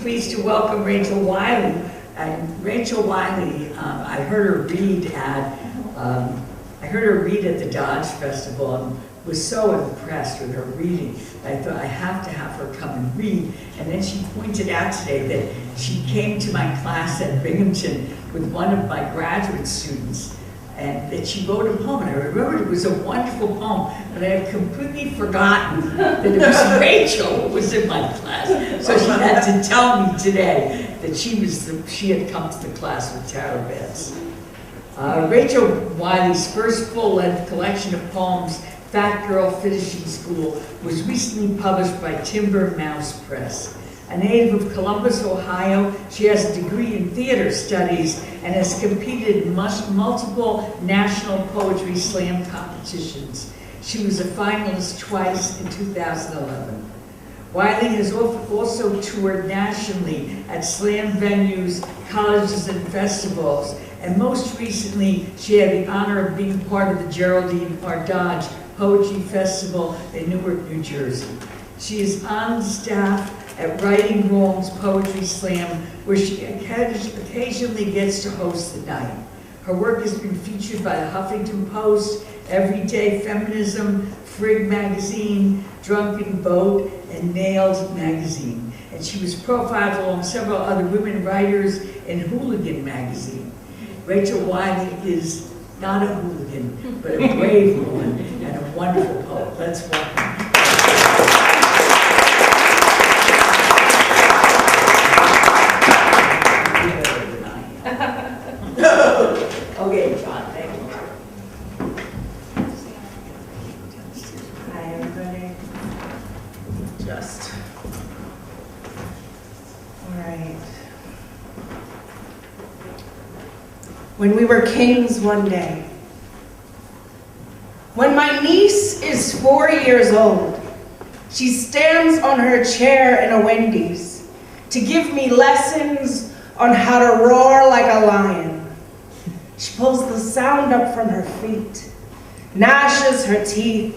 pleased to welcome Rachel Wiley. And Rachel Wiley, I heard her read at the Dodge Festival and was so impressed with her reading. I thought, I have to have her come and read. And then she pointed out today that she came to my class at Binghamton with one of my graduate students, and that she wrote a poem. And I remembered it was a wonderful poem, but I had completely forgotten that it was Rachel who was in my class. So she had to tell me today that she had come to the class with tarot beds. Rachel Wiley's first full-length collection of poems, Fat Girl Finishing School, was recently published by Timber Mouse Press. A native of Columbus, Ohio, she has a degree in theater studies and has competed in multiple national poetry slam competitions. She was a finalist twice in 2011. Wiley has also toured nationally at slam venues, colleges, and festivals, and most recently, she had the honor of being part of the Geraldine R. Dodge Poetry Festival in Newark, New Jersey. She is on staff at Writing Wrong's Poetry Slam, where she occasionally gets to host the night. Her work has been featured by the Huffington Post, Everyday Feminism, Frig Magazine, Drunken Boat, and Nailed Magazine. And she was profiled along several other women writers in Hooligan Magazine. Rachel Wiley is not a hooligan, but a brave woman and a wonderful poet. Let's welcome. Okay, John, thank you. Hi, everybody. All right. When we were kings one day, when my niece is 4 years old, she stands on her chair in a Wendy's to give me lessons on how to roar like a lion. She pulls the sound up from her feet, gnashes her teeth,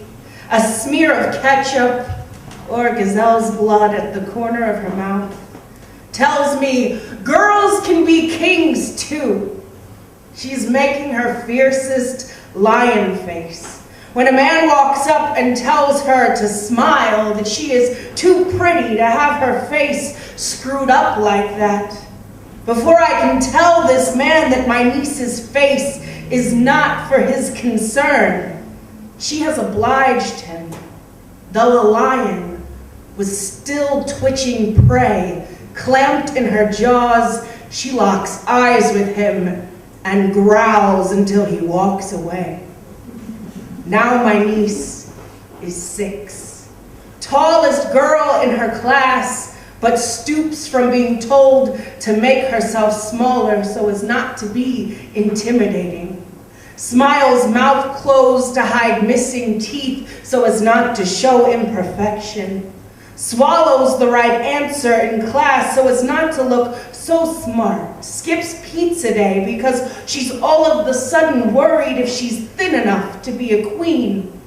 a smear of ketchup or gazelle's blood at the corner of her mouth, tells me girls can be kings too. She's making her fiercest lion face when a man walks up and tells her to smile, that she is too pretty to have her face screwed up like that. Before I can tell this man that my niece's face is not for his concern, she has obliged him. Though the lion was still twitching prey, clamped in her jaws, she locks eyes with him and growls until he walks away. Now my niece is 6, tallest girl in her class, but stoops from being told to make herself smaller so as not to be intimidating. Smiles mouth closed to hide missing teeth so as not to show imperfection. Swallows the right answer in class so as not to look so smart. Skips pizza day because she's all of the sudden worried if she's thin enough to be a queen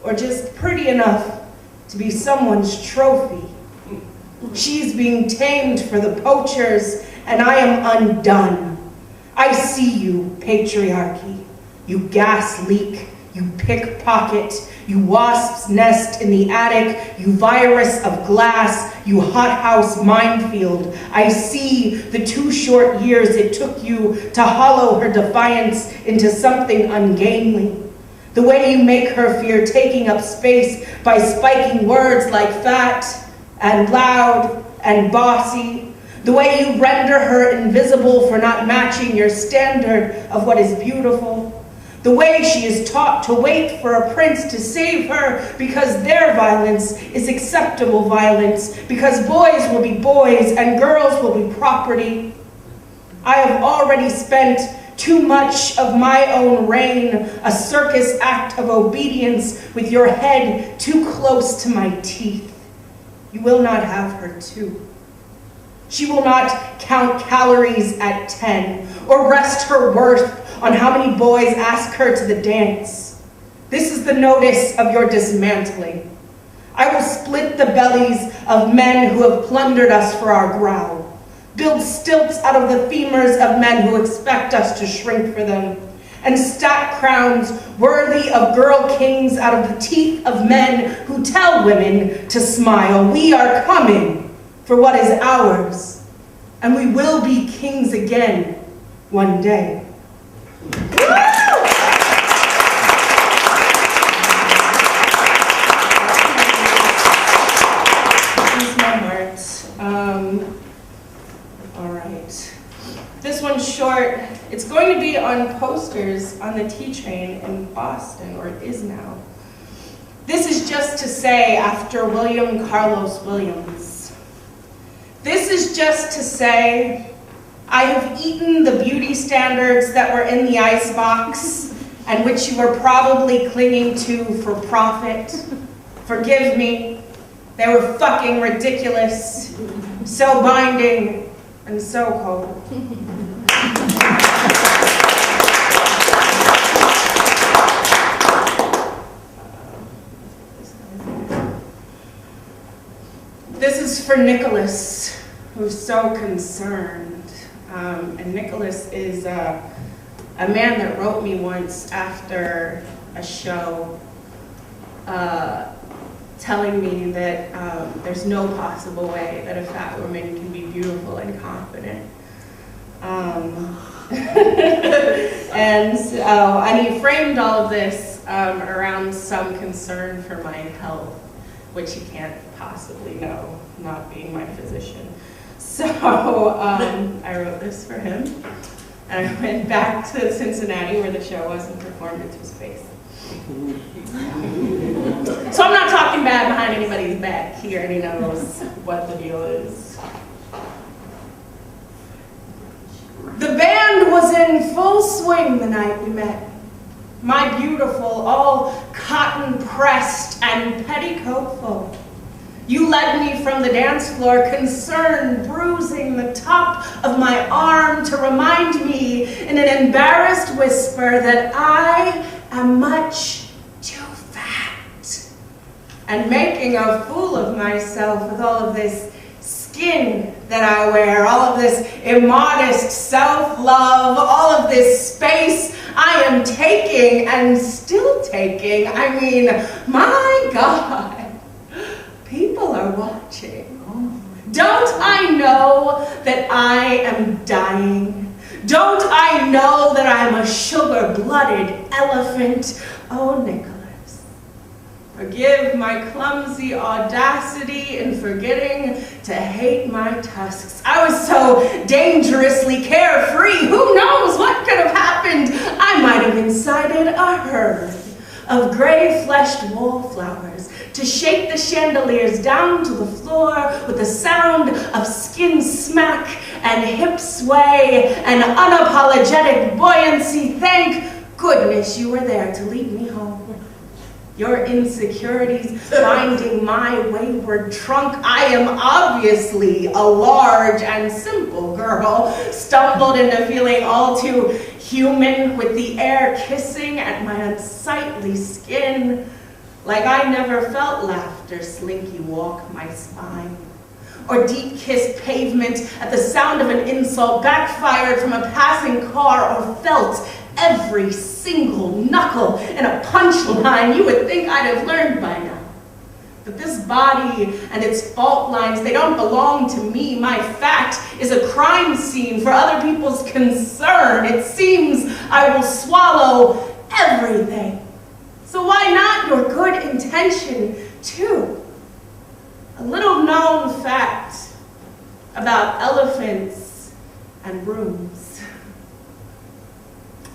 or just pretty enough to be someone's trophy. She's being tamed for the poachers, and I am undone. I see you, patriarchy. You gas leak, you pickpocket, you wasp's nest in the attic, you virus of glass, you hothouse minefield. I see the 2 short years it took you to hollow her defiance into something ungainly. The way you make her fear taking up space by spiking words like fat and loud and bossy. The way you render her invisible for not matching your standard of what is beautiful. The way she is taught to wait for a prince to save her because their violence is acceptable violence, because boys will be boys and girls will be property. I have already spent too much of my own reign, a circus act of obedience with your head too close to my teeth. You will not have her too. She will not count calories at 10 or rest her worth on how many boys ask her to the dance. This is the notice of your dismantling. I will split the bellies of men who have plundered us for our growl. build stilts out of the femurs of men who expect us to shrink for them, and stack crowns worthy of girl kings out of the teeth of men who tell women to smile. We are coming for what is ours, and we will be kings again one day. Here's my heart. All right. This one's short. It's going to be on posters on the T train in Boston, or it is now. This is just to say, after William Carlos Williams. This is just to say, I have eaten the beauty standards that were in the icebox and which you were probably clinging to for profit. Forgive me. They were fucking ridiculous, so binding, and so cold. This is for Nicholas, who's so concerned. And Nicholas is a man that wrote me once after a show, telling me that there's no possible way that a fat woman can be beautiful and confident. And he framed all of this around some concern for my health, which he can't possibly know, not being my physician. So I wrote this for him, and I went back to Cincinnati where the show was and performed it to his face. So I'm not talking bad behind anybody's back here, and he knows what the deal is. The band was in full swing the night we met. My beautiful, all cotton-pressed and petticoat-full. You led me from the dance floor, concerned, bruising the top of my arm to remind me in an embarrassed whisper that I am much too fat. And making a fool of myself with all of this skin that I wear, all of this immodest self-love, all of this space I am taking and still taking. I mean, my God. People are watching. Don't I know that I am dying? Don't I know that I'm a sugar-blooded elephant? Oh, Nicholas, forgive my clumsy audacity in forgetting to hate my tusks. I was so dangerously carefree. Who knows what could have happened? I might have incited a herd of gray-fleshed wallflowers to shake the chandeliers down to the floor with the sound of skin smack and hip sway and unapologetic buoyancy. Thank goodness you were there to lead me home. Your insecurities binding my wayward trunk. I am obviously a large and simple girl, stumbled into feeling all too human with the air kissing at my unsightly skin. Like I never felt laughter slinky walk my spine, or deep-kissed pavement at the sound of an insult backfired from a passing car, or felt every single knuckle in a punchline. You would think I'd have learned by now. But this body and its fault lines, they don't belong to me. My fat is a crime scene for other people's concern. It seems I will swallow everything. So why not your good intention, too? A little known fact about elephants and rooms.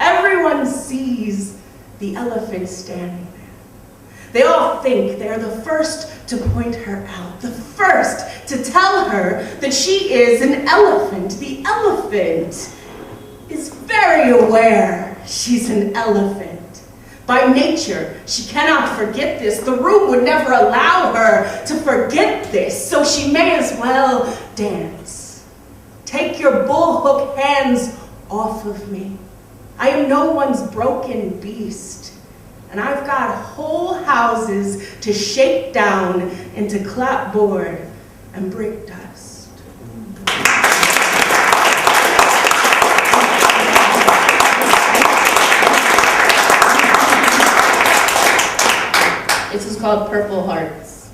Everyone sees the elephant standing there. They all think they're the first to point her out, the first to tell her that she is an elephant. The elephant is very aware she's an elephant. By nature, she cannot forget this. The room would never allow her to forget this, so she may as well dance. Take your bullhook hands off of me. I am no one's broken beast, and I've got whole houses to shake down into clapboard and brick dust. This is called Purple Hearts.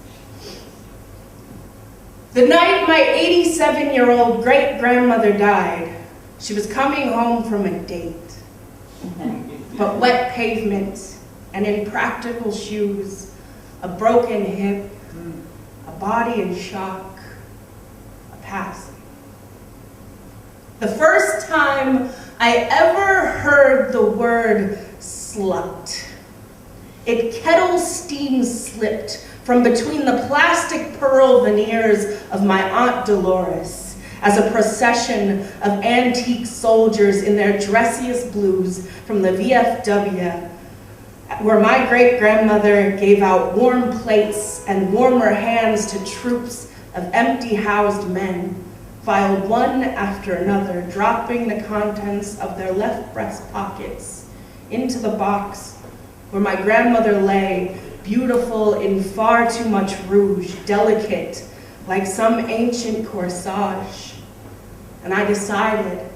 The night my 87-year-old great-grandmother died, she was coming home from a date. But wet pavement and impractical shoes, a broken hip, a body in shock, a passing. The first time I ever heard the word slut, it kettle steam slipped from between the plastic pearl veneers of my Aunt Dolores as a procession of antique soldiers in their dressiest blues from the VFW, where my great-grandmother gave out warm plates and warmer hands to troops of empty-housed men, filed one after another, dropping the contents of their left breast pockets into the box where my grandmother lay, beautiful in far too much rouge, delicate like some ancient corsage. And I decided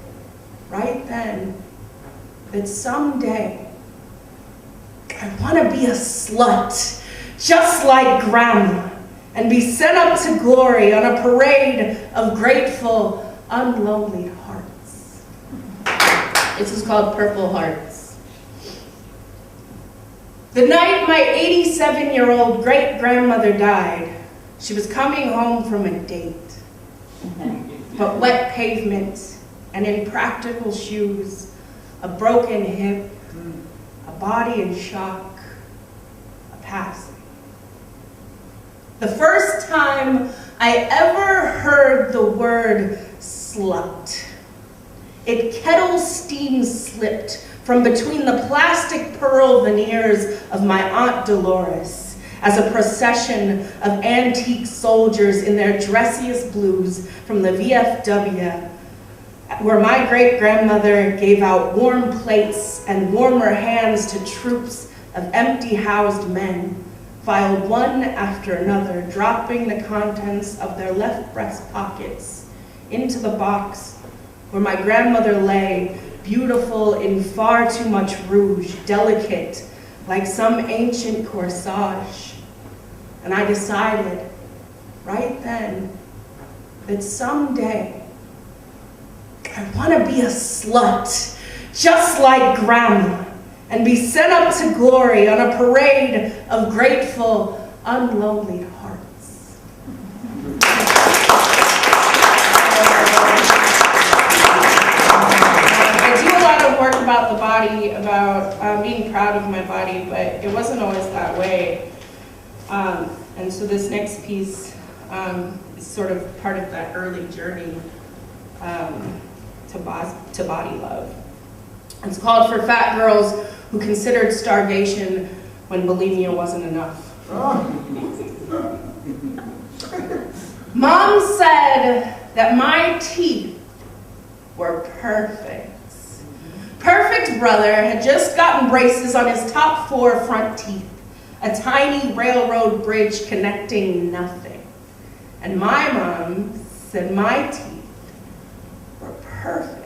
right then that someday I want to be a slut, just like Grandma, and be sent up to glory on a parade of grateful, unlonely hearts. This is called Purple Hearts. The night my 87-year-old great-grandmother died, she was coming home from a date. But wet pavement and impractical shoes, a broken hip, a body in shock, a passing. The first time I ever heard the word slut, it kettle steam slipped from between the plastic pearl veneers of my Aunt Dolores as a procession of antique soldiers in their dressiest blues from the VFW, where my great-grandmother gave out warm plates and warmer hands to troops of empty-housed men, filed one after another, dropping the contents of their left breast pockets into the box where my grandmother lay, beautiful in far too much rouge, delicate like some ancient corsage. And I decided right then that someday I want to be a slut, just like Grandma, and be sent up to glory on a parade of grateful, unlonely hearts. I do a lot of work about the body, about being proud of my body, but it wasn't always that way. And so this next piece is sort of part of that early journey to body love. It's called For Fat Girls Who Considered Starvation When Bulimia Wasn't Enough. Mom said that my teeth were perfect. Perfect brother had just gotten braces on his top 4 front teeth, a tiny railroad bridge connecting nothing. And my mom said my teeth were perfect.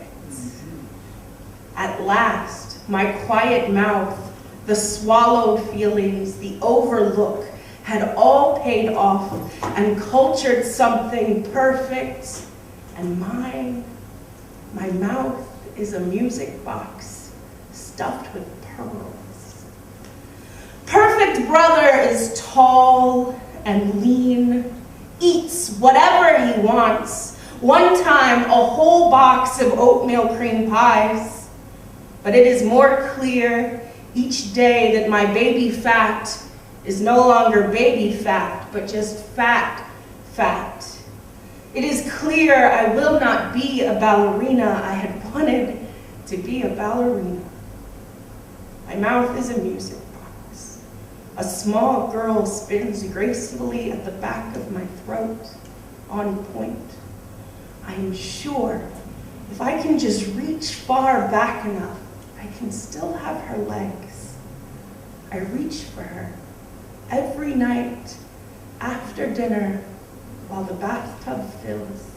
At last, my quiet mouth, the swallowed feelings, the overlook had all paid off and cultured something perfect. And my mouth is a music box stuffed with pearls. Perfect brother is tall and lean, eats whatever he wants. One time, a whole box of oatmeal cream pies. But it is more clear each day that my baby fat is no longer baby fat, but just fat. It is clear I will not be a ballerina. I had wanted to be a ballerina. My mouth is a music box. A small girl spins gracefully at the back of my throat, on point. I am sure if I can just reach far back enough, I can still have her legs. I reach for her every night after dinner while the bathtub fills.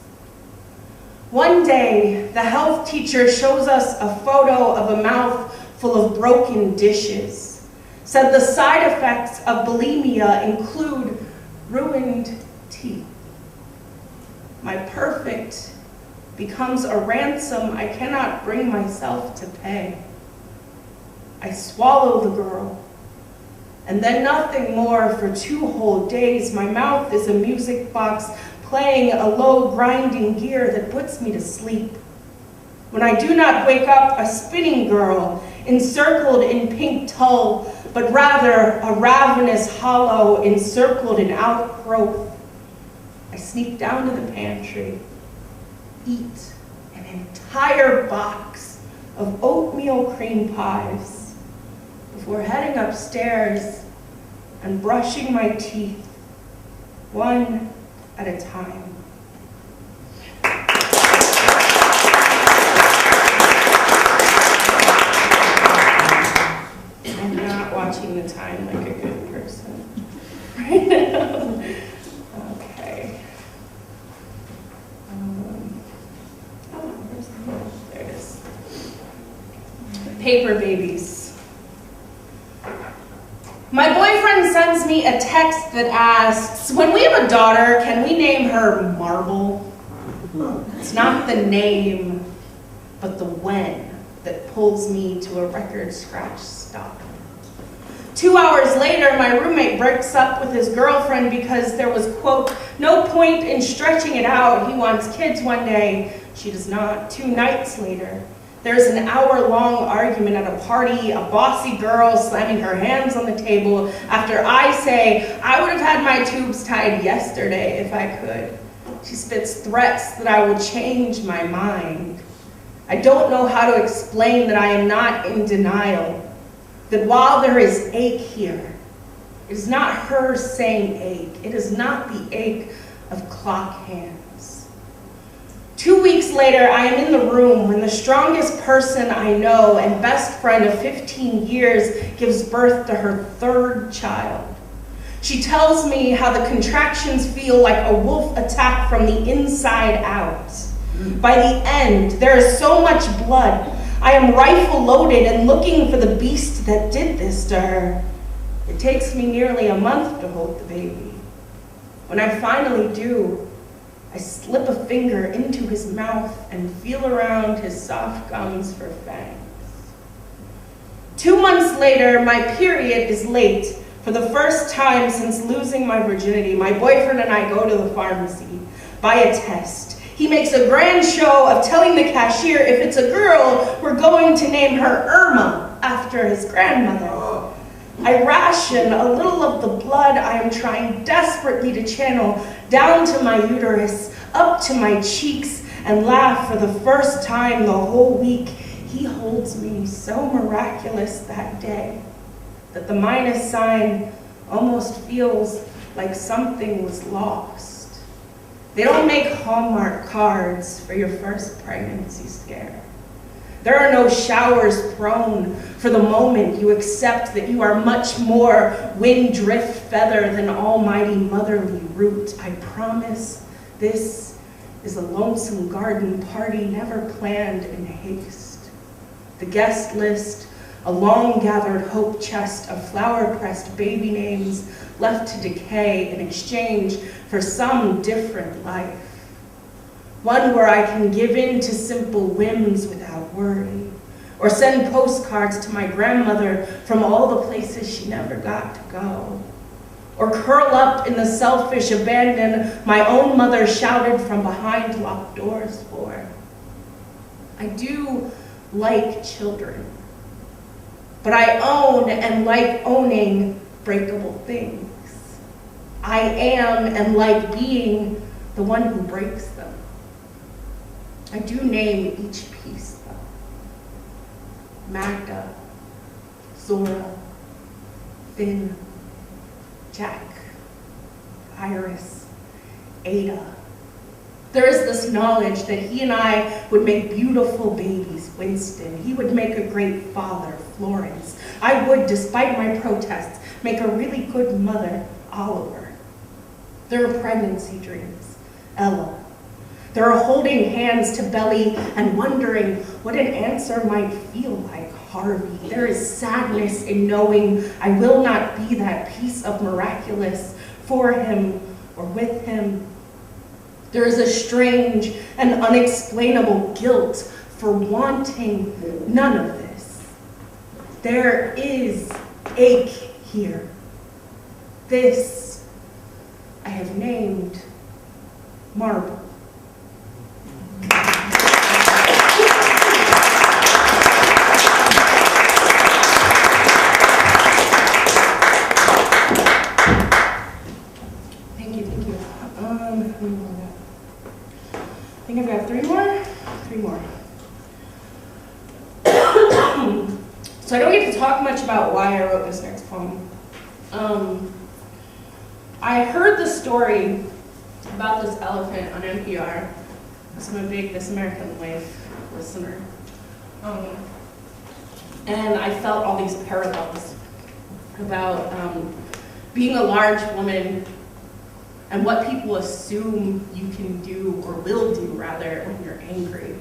One day, the health teacher shows us a photo of a mouth full of broken dishes. said the side effects of bulimia include ruined teeth. My perfect becomes a ransom I cannot bring myself to pay. I swallow the girl, and then nothing more for 2 whole days. My mouth is a music box playing a low grinding gear that puts me to sleep. When I do not wake up, a spinning girl encircled in pink tulle, but rather a ravenous hollow encircled in outgrowth. I sneak down to the pantry, eat an entire box of oatmeal cream pies before heading upstairs and brushing my teeth one at a time. I'm not watching the time like a good person right now. Okay. Where's the note? There it is. Paper babies. My boyfriend sends me a text that asks, when we have a daughter, can we name her Marble? It's not the name, but the when that pulls me to a record scratch stop. 2 hours later, my roommate breaks up with his girlfriend because there was, quote, no point in stretching it out. He wants kids one day. She does not. 2 nights later, there's an hour-long argument at a party, a bossy girl slamming her hands on the table after I say, I would have had my tubes tied yesterday if I could. She spits threats that I will change my mind. I don't know how to explain that I am not in denial, that while there is ache here, it is not her saying ache. It is not the ache of clock hands. 2 weeks later, I am in the room when the strongest person I know and best friend of 15 years gives birth to her 3rd child. She tells me how the contractions feel like a wolf attack from the inside out. By the end, there is so much blood. I am rifle loaded and looking for the beast that did this to her. It takes me nearly a month to hold the baby. When I finally do, I slip a finger into his mouth and feel around his soft gums for fangs. 2 months later, my period is late. For the first time since losing my virginity, my boyfriend and I go to the pharmacy, buy a test. He makes a grand show of telling the cashier if it's a girl, we're going to name her Irma after his grandmother. I ration a little of the blood I am trying desperately to channel down to my uterus, up to my cheeks, and laugh for the first time the whole week. He holds me so miraculous that day that the minus sign almost feels like something was lost. They don't make Hallmark cards for your first pregnancy scare. There are no showers thrown for the moment you accept that you are much more wind drift feather than almighty motherly root. I promise this is a lonesome garden party never planned in haste. The guest list, a long-gathered hope chest of flower-pressed baby names left to decay in exchange for some different life. One where I can give in to simple whims without worry, or send postcards to my grandmother from all the places she never got to go, or curl up in the selfish abandon my own mother shouted from behind locked doors for. I do like children, but I own and like owning breakable things. I am and like being the one who breaks them. I do name each piece, though. Magda, Zora, Finn, Jack, Iris, Ada. There is this knowledge that he and I would make beautiful babies, Winston. He would make a great father, Florence. I would, despite my protests, make a really good mother, Oliver. There are pregnancy dreams, Ella. There are holding hands to belly and wondering what an answer might feel like, Harvey. There is sadness in knowing I will not be that piece of miraculous for him or with him. There is a strange and unexplainable guilt for wanting none of this. There is ache here. This I have named marble. Thank you. How many more I got? I think I've got three more. So I don't get to talk much about why I wrote this next poem. I heard the story about this elephant on NPR. So I'm a big This American Life listener. And I felt all these parallels about being a large woman and what people assume you can do, or will do rather, when you're angry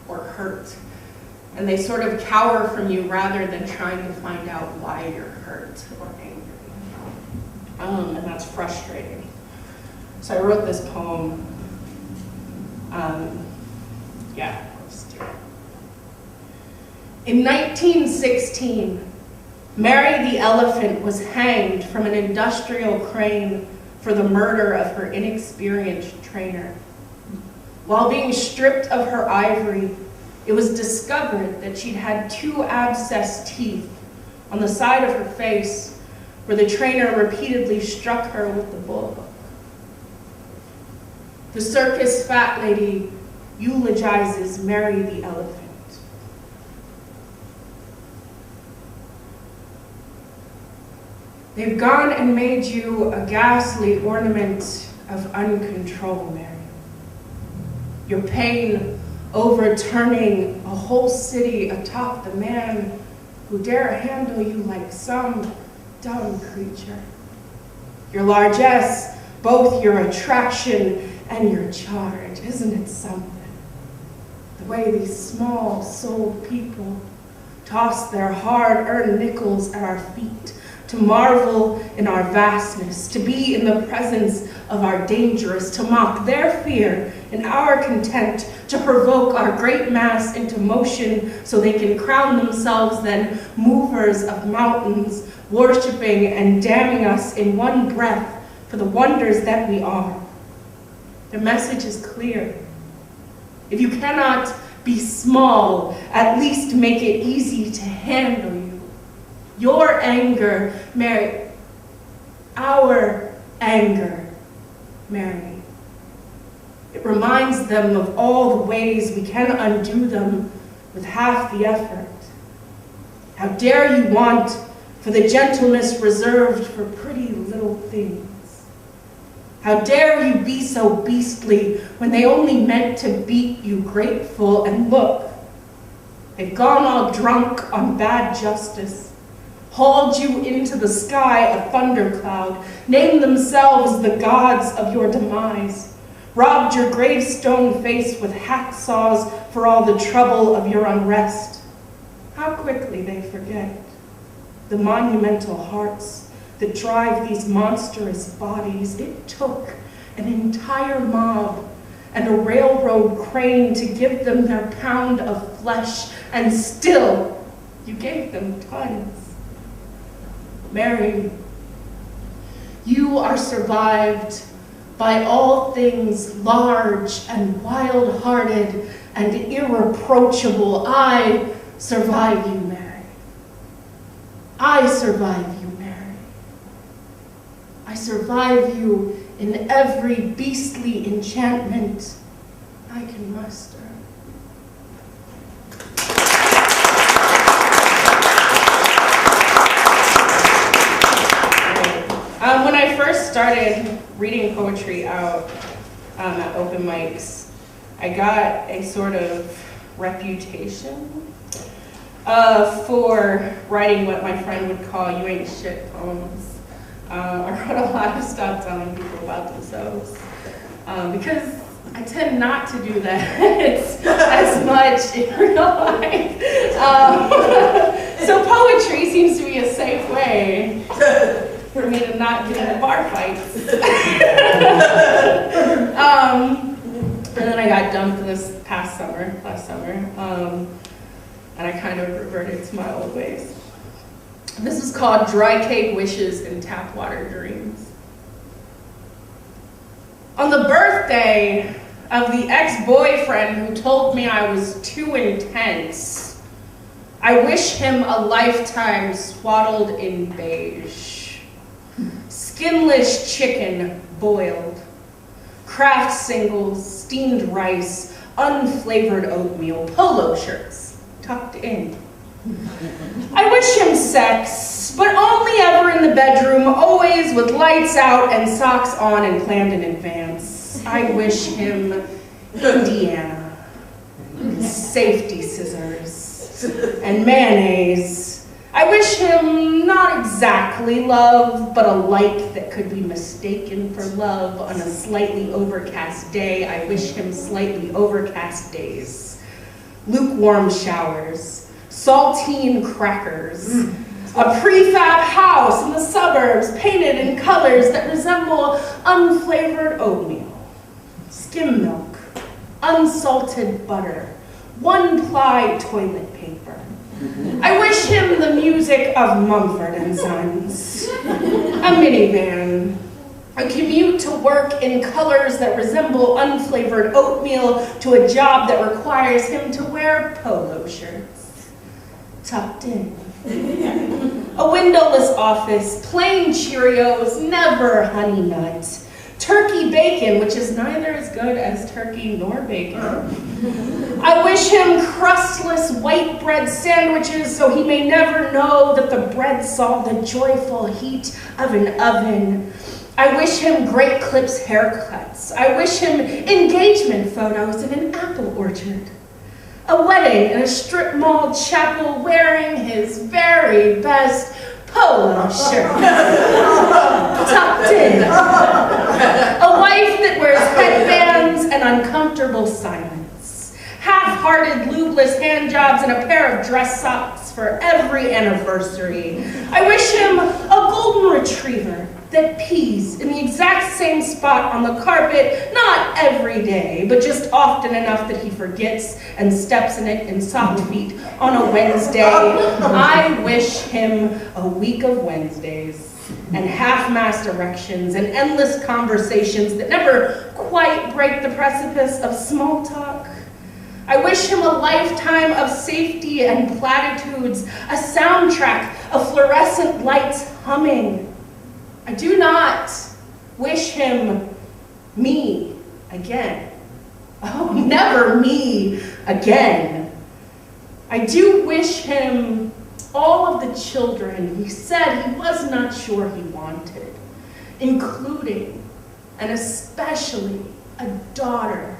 or hurt. And they sort of cower from you rather than trying to find out why you're hurt or angry. And that's frustrating. So I wrote this poem. Let's do it. In 1916, Mary the elephant was hanged from an industrial crane for the murder of her inexperienced trainer. While being stripped of her ivory, it was discovered that she'd had 2 abscessed teeth on the side of her face where the trainer repeatedly struck her with the bull. The circus fat lady eulogizes Mary the elephant. They've gone and made you a ghastly ornament of uncontrol, Mary. Your pain overturning a whole city atop the man who dare handle you like some dumb creature. Your largesse, both your attraction and your charge, isn't it something? The way these small-souled people toss their hard-earned nickels at our feet, to marvel in our vastness, to be in the presence of our dangerous, to mock their fear and our contempt, to provoke our great mass into motion so they can crown themselves then movers of mountains, worshiping and damning us in one breath for the wonders that we are. The message is clear. If you cannot be small, at least make it easy to handle you. Your anger, Mary, our anger, Mary. It reminds them of all the ways we can undo them with half the effort. How dare you want for the gentleness reserved for pretty little things? How dare you be so beastly when they only meant to beat you grateful? And look, they've gone all drunk on bad justice, hauled you into the sky a thundercloud, named themselves the gods of your demise, robbed your gravestone face with hacksaws for all the trouble of your unrest. How quickly they forget the monumental hearts that drive these monstrous bodies. It took an entire mob and a railroad crane to give them their pound of flesh, and still you gave them tons. Mary, you are survived by all things large and wild-hearted and irreproachable. I survive you, Mary. I survive you, Mary. I survive you in every beastly enchantment I can muster. When I first started reading poetry out at open mics, I got a sort of reputation for writing what my friend would call "you ain't shit" poems. I wrote a lot of stuff telling people about themselves because I tend not to do that as much in real life. So poetry seems to be a safe way for me to not get into bar fights. And then I got dumped this last summer, and I kind of reverted to my old ways. This is called Dry Cake Wishes and Tap Water Dreams. On the birthday of the ex-boyfriend who told me I was too intense, I wish him a lifetime swaddled in beige. Skinless chicken boiled, Kraft singles, steamed rice, unflavored oatmeal, polo shirts tucked in. I wish him sex, but only ever in the bedroom, always with lights out and socks on and planned in advance. I wish him Indiana, safety scissors, and mayonnaise. I wish him not exactly love, but a light that could be mistaken for love on a slightly overcast day. I wish him slightly overcast days, lukewarm showers, saltine crackers, a prefab house in the suburbs painted in colors that resemble unflavored oatmeal, skim milk, unsalted butter, one-ply toilet paper. I wish him the music of Mumford and Sons, a minivan, a commute to work in colors that resemble unflavored oatmeal to a job that requires him to wear polo shirts, tucked in. A windowless office, plain Cheerios, never Honey Nut, turkey bacon, which is neither as good as turkey nor bacon. I wish him crustless white bread sandwiches so he may never know that the bread saw the joyful heat of an oven. I wish him Great Clips haircuts. I wish him engagement photos in an apple orchard. A wedding in a strip mall chapel wearing his very best polo shirt, tucked in. A wife that wears headbands and uncomfortable silence. Half-hearted, lubeless hand jobs and a pair of dress socks for every anniversary. I wish him a golden retriever that pees in the exact same spot on the carpet, not every day, but just often enough that he forgets and steps in it in soft feet on a Wednesday. I wish him a week of Wednesdays and half-mast erections and endless conversations that never quite break the precipice of small talk. I wish him a lifetime of safety and platitudes, a soundtrack of fluorescent lights humming. I do not wish him me again. Oh, never me again. I do wish him all of the children he said he was not sure he wanted, including and especially a daughter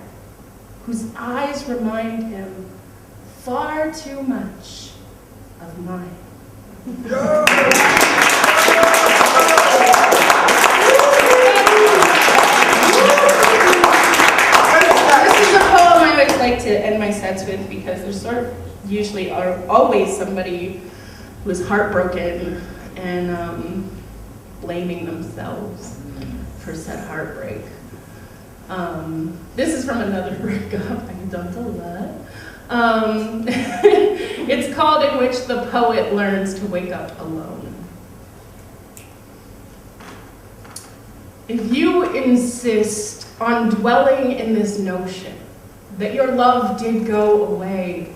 whose eyes remind him far too much of mine. This is a poem I would like to end my sets with because there's sort of usually are always somebody who is heartbroken and blaming themselves for said heartbreak. This is from another breakup I've done a lot. It's called In Which the Poet Learns to Wake Up Alone. If you insist on dwelling in this notion that your love did go away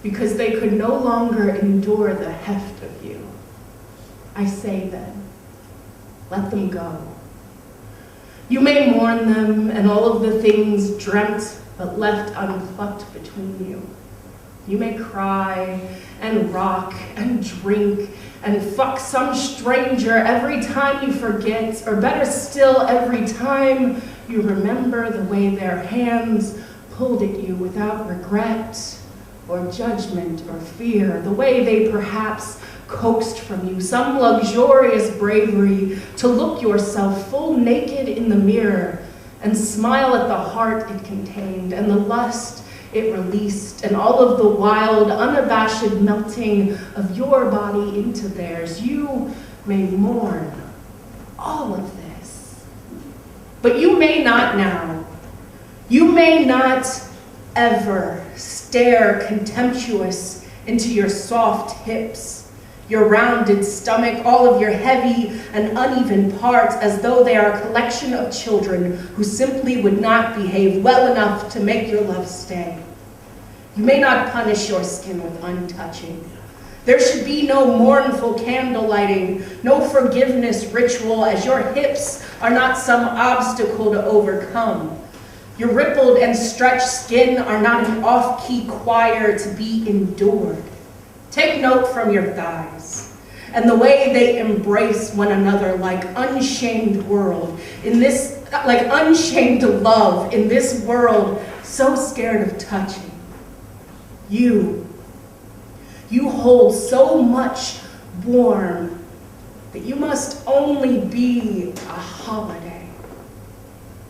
because they could no longer endure the heft of you, I say then, let them go. You may mourn them and all of the things dreamt but left unplucked between you. You may cry and rock and drink and fuck some stranger every time you forget, or better still, every time you remember the way their hands pulled at you without regret or judgment or fear, the way they perhaps coaxed from you some luxurious bravery to look yourself full naked in the mirror and smile at the heart it contained and the lust it released, and all of the wild, unabashed melting of your body into theirs. You may mourn all of this, but you may not now. You may not ever stare contemptuous into your soft hips, your rounded stomach, all of your heavy and uneven parts, as though they are a collection of children who simply would not behave well enough to make your love stay. You may not punish your skin with untouching. There should be no mournful candle lighting, no forgiveness ritual, as your hips are not some obstacle to overcome. Your rippled and stretched skin are not an off-key choir to be endured. Take note from your thighs and the way they embrace one another like unshamed world in this, like unshamed love in this world so scared of touching. You hold so much warm that you must only be a holiday.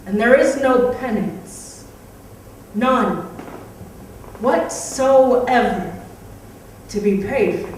And there is no penance, none whatsoever, to be paid for.